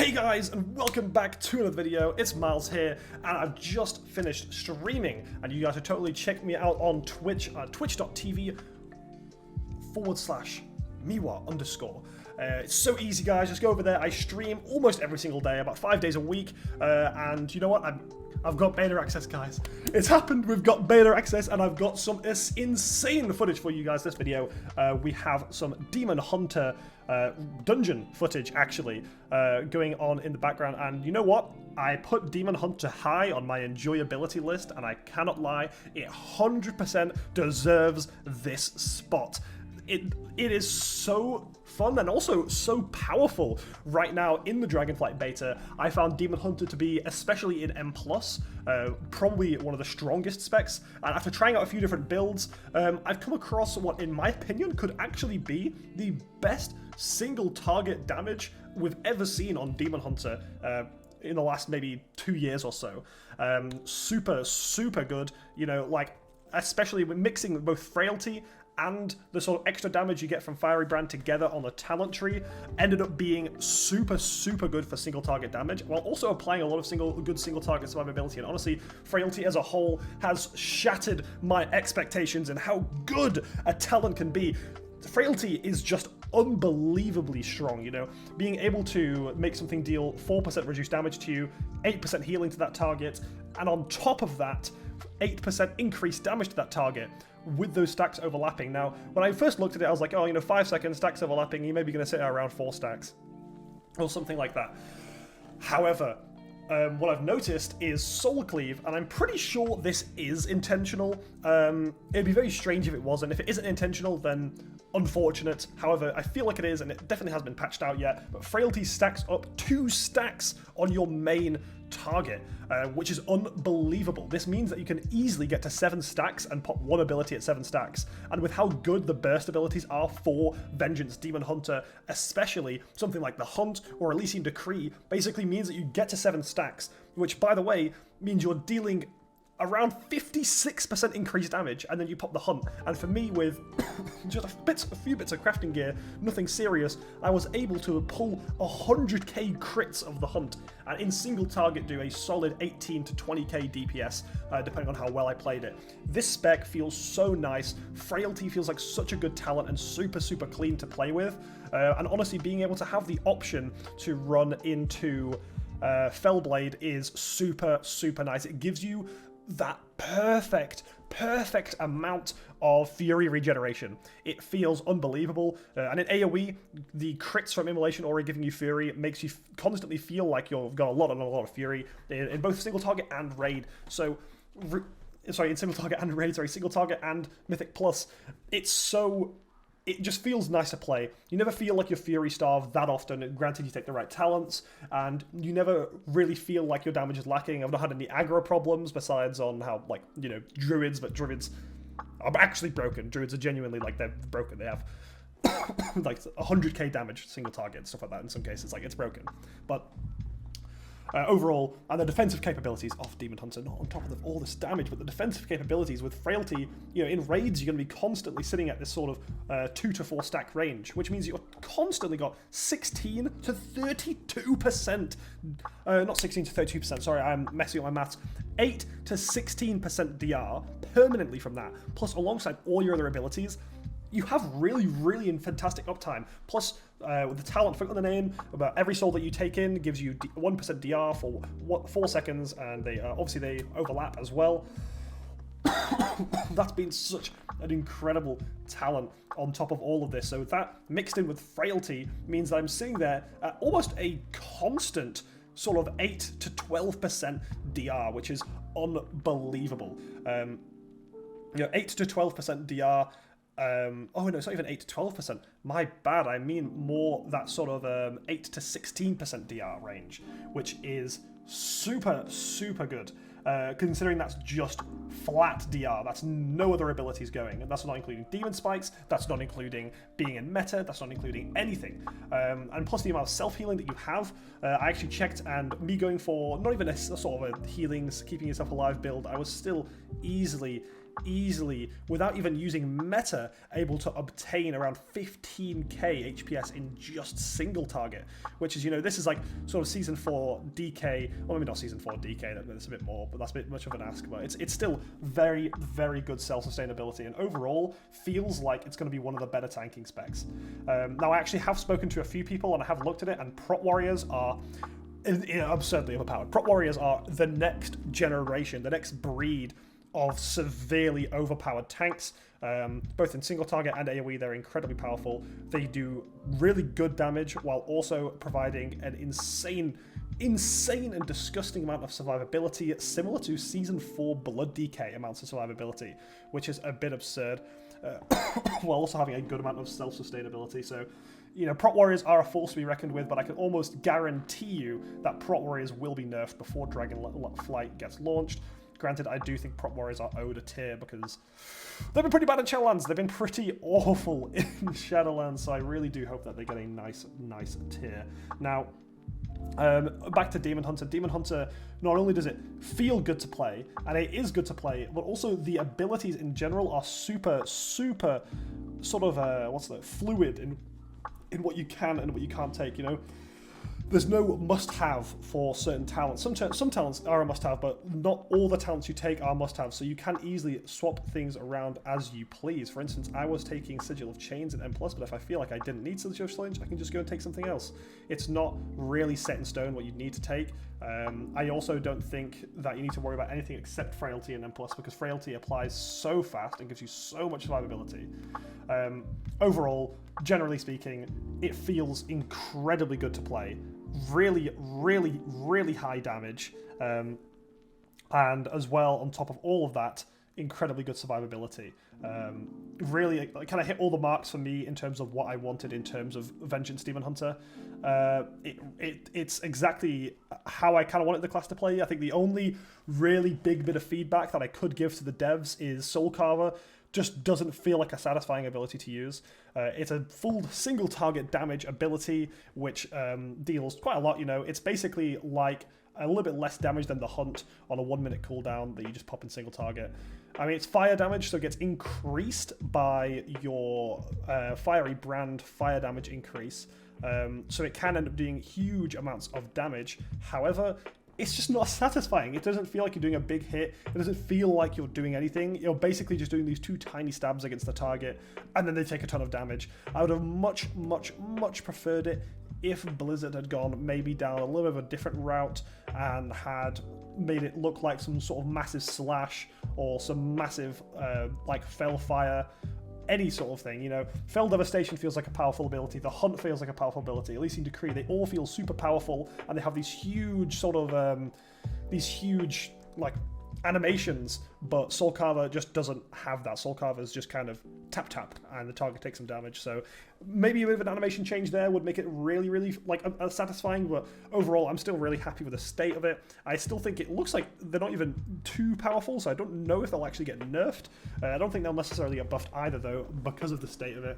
Hey guys, and welcome back to another video. It's Miles here, and I've just finished streaming, and you guys should totally check me out on Twitch, twitch.tv/Meewah_. It's so easy, guys. Just go over there. I stream almost every single day, about 5 days a week, and you know what? I've got beta access, guys. It's happened. We've got beta access, and I've got some insane footage for you guys this video. We have some Demon Hunter dungeon footage, actually, going on in the background. And you know what? I put Demon Hunter high on my enjoyability list, and I cannot lie, it 100% deserves this spot. It is so fun and also so powerful right now in the Dragonflight beta. I found Demon Hunter to be, especially in M+, probably one of the strongest specs. And after trying out a few different builds, I've come across what, in my opinion, could actually be the best single target damage we've ever seen on Demon Hunter in the last maybe 2 years or so. Super good, you know, like, especially when mixing both frailty and the sort of extra damage you get from Fiery Brand together on the talent tree ended up being super good for single target damage, while also applying a lot of good single target survivability. And honestly, frailty as a whole has shattered my expectations in how good a talent can be. Frailty is just unbelievably strong, you know, being able to make something deal 4% reduced damage to you, 8% healing to that target, and on top of that, 8% increased damage to that target with those stacks overlapping. Now, when I first looked at it, I was like, oh, you know, 5 seconds, stacks overlapping, you're maybe going to sit around 4 stacks, or something like that. However, what I've noticed is Soul Cleave, and I'm pretty sure this is intentional. It'd be very strange if it wasn't. If it isn't intentional, then unfortunate. However, I feel like it is, and it definitely hasn't been patched out yet. But Frailty stacks up 2 stacks on your main target, which is unbelievable. This means that you can easily get to 7 stacks and pop one ability at 7 stacks. And with how good the burst abilities are for Vengeance Demon Hunter, especially something like the Hunt or Elysian Decree, basically means that you get to 7 stacks, which, by the way, means you're dealing around 56% increased damage, and then you pop the Hunt. And for me, with just a few bits of crafting gear, nothing serious, I was able to pull 100k crits of the Hunt, and in single target do a solid 18 to 20k DPS, depending on how well I played it. This spec feels so nice. Frailty feels like such a good talent and super clean to play with. And honestly, being able to have the option to run into Fellblade is super nice. It gives you that perfect amount of Fury regeneration. It feels unbelievable, and in AoE, the crits from Immolation Aura giving you Fury makes you constantly feel like you've got a lot of Fury in both single target and raid. So, in single target and raid, single target and Mythic Plus. It just feels nice to play. You never feel like you're Fury starved that often, granted you take the right talents, and you never really feel like your damage is lacking. I've not had any aggro problems besides on how, like, you know, Druids, but Druids are actually broken. Druids are genuinely, like, they're broken. They have like 100k damage, single target, stuff like that in some cases. Like, it's broken. But overall, and the defensive capabilities of Demon Hunter, not on top of all this damage, but the defensive capabilities with Frailty, you know, in raids, you're going to be constantly sitting at this sort of 2 to 4 stack range, which means you've constantly got 16 to 32%, not 16 to 32%, sorry, I'm messing up my maths, 8 to 16% DR permanently from that, plus alongside all your other abilities, you have really fantastic uptime. Plus, with the talent Forgotten the Name, about every soul that you take in gives you 1% DR for 4 seconds, and they obviously they overlap as well. That's been such an incredible talent on top of all of this. So that mixed in with Frailty means that I'm sitting there at almost a constant sort of 8 to 12% DR, which is unbelievable. You know, 8 to 12% DR. Oh no, it's not even 8 to 12%. My bad, I mean more that sort of 8 to 16% DR range, which is super good. Considering that's just flat DR, that's no other abilities going, and that's not including Demon Spikes, that's not including being in meta, that's not including anything. And plus the amount of self-healing that you have, I actually checked, and me going for not even a sort of a healings, keeping yourself alive build, I was still easily easily, without even using meta, able to obtain around 15k HPS in just single target, which is, you know, this is like sort of Season 4 DK, well maybe not Season 4 DK, that's a bit more, but that's a bit much of an ask, but it's still very, very good self-sustainability, and overall feels like it's going to be one of the better tanking specs. Now I actually have spoken to a few people and I have looked at it, and Prot Warriors are absurdly overpowered. Prot Warriors are the next generation, the next breed of severely overpowered tanks, both in single target and AoE. They're incredibly powerful. They do really good damage while also providing an insane and disgusting amount of survivability, similar to Season 4 Blood DK amounts of survivability, which is a bit absurd, while also having a good amount of self-sustainability. So, you know, Prot Warriors are a force to be reckoned with, but I can almost guarantee you that Prot Warriors will be nerfed before Dragonflight gets launched. Granted, I do think Prot Warriors are owed a tier because they've been pretty bad in Shadowlands. They've been pretty awful in Shadowlands, so I really do hope that they get a nice tier. Now, back to Demon Hunter. Demon Hunter, not only does it feel good to play, and it is good to play, but also the abilities in general are super sort of fluid in what you can and what you can't take, you know? There's no must-have for certain talents. Some talents are a must-have, but not all the talents you take are must-have, so you can easily swap things around as you please. For instance, I was taking Sigil of Chains in M+, but if I feel like I didn't need Sigil of Chains, I can just go and take something else. It's not really set in stone what you need to take. I also don't think that you need to worry about anything except Frailty in M+, because Frailty applies so fast and gives you so much survivability. Overall, generally speaking, it feels incredibly good to play. Really, really, really high damage. And as well, on top of all of that, incredibly good survivability. Really, it kind of hit all the marks for me in terms of what I wanted in terms of Vengeance Demon Hunter. It's exactly how I kind of wanted the class to play. I think the only really big bit of feedback that I could give to the devs is Soul Carver just doesn't feel like a satisfying ability to use. It's a full single target damage ability, which deals quite a lot, you know. It's basically like a little bit less damage than the Hunt on a 1 minute cooldown that you just pop in single target. I mean, it's fire damage, so it gets increased by your Fiery Brand fire damage increase. So it can end up doing huge amounts of damage. However, it's just not satisfying. It doesn't feel like you're doing a big hit. It doesn't feel like you're doing anything. You're basically just doing these two tiny stabs against the target, and then they take a ton of damage. I would have much preferred it if Blizzard had gone maybe down a little bit of a different route and had made it look like some sort of massive slash or some massive like Fell Fire, any sort of thing, you know. Fell Devastation feels like a powerful ability. The Hunt feels like a powerful ability. At least in Decree, they all feel super powerful, and they have these huge sort of like animations. But Soul Carver just doesn't have that. Soul Carver is just kind of tap, and the target takes some damage. So maybe a bit of an animation change there would make it really like satisfying. But overall, I'm still really happy with the state of it. I still think it looks like they're not even too powerful, so I don't know if they'll actually get nerfed. I don't think they'll necessarily get buffed either, though, because of the state of it.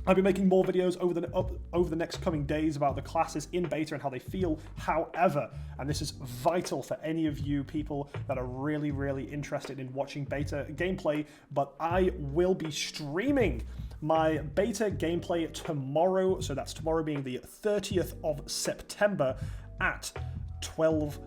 I'll be making more videos over the next coming days about the classes in beta and how they feel. However, and this is vital for any of you people that are really interested in watching beta gameplay, but I will be streaming my beta gameplay tomorrow. So that's tomorrow being the 30th of September at 12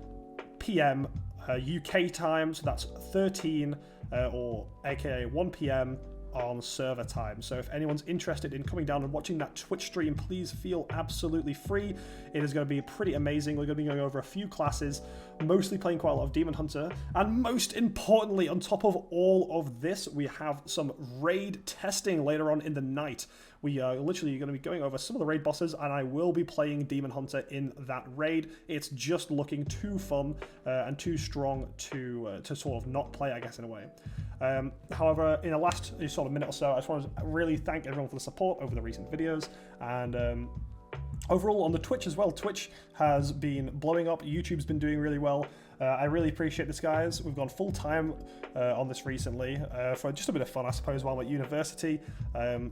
p.m. UK time. So that's 13 or aka 1 p.m. on server time. So if anyone's interested in coming down and watching that Twitch stream, please feel absolutely free. It is going to be pretty amazing. We're going to be going over a few classes, mostly playing quite a lot of Demon Hunter, and most importantly, on top of all of this, we have some raid testing later on in the night. We are literally going to be going over some of the raid bosses, and I will be playing Demon Hunter in that raid. It's just looking too fun and too strong to sort of not play, I guess, in a way. However, in the last sort of minute or so, I just want to really thank everyone for the support over the recent videos, and overall on the Twitch as well. Twitch has been blowing up, YouTube's been doing really well. I really appreciate this, guys. We've gone full time on this recently for just a bit of fun, I suppose, while I'm at university.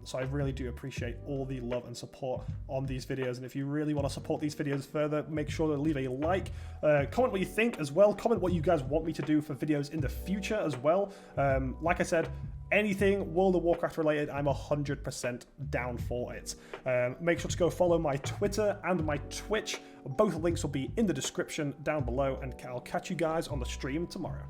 So I really do appreciate all the love and support on these videos. And if you really want to support these videos further, make sure to leave a like, comment what you think as well, comment what you guys want me to do for videos in the future as well. Like I said, anything World of Warcraft related, I'm 100% down for it. Make sure to go follow my Twitter and my Twitch. Both links will be in the description down below, and I'll catch you guys on the stream tomorrow.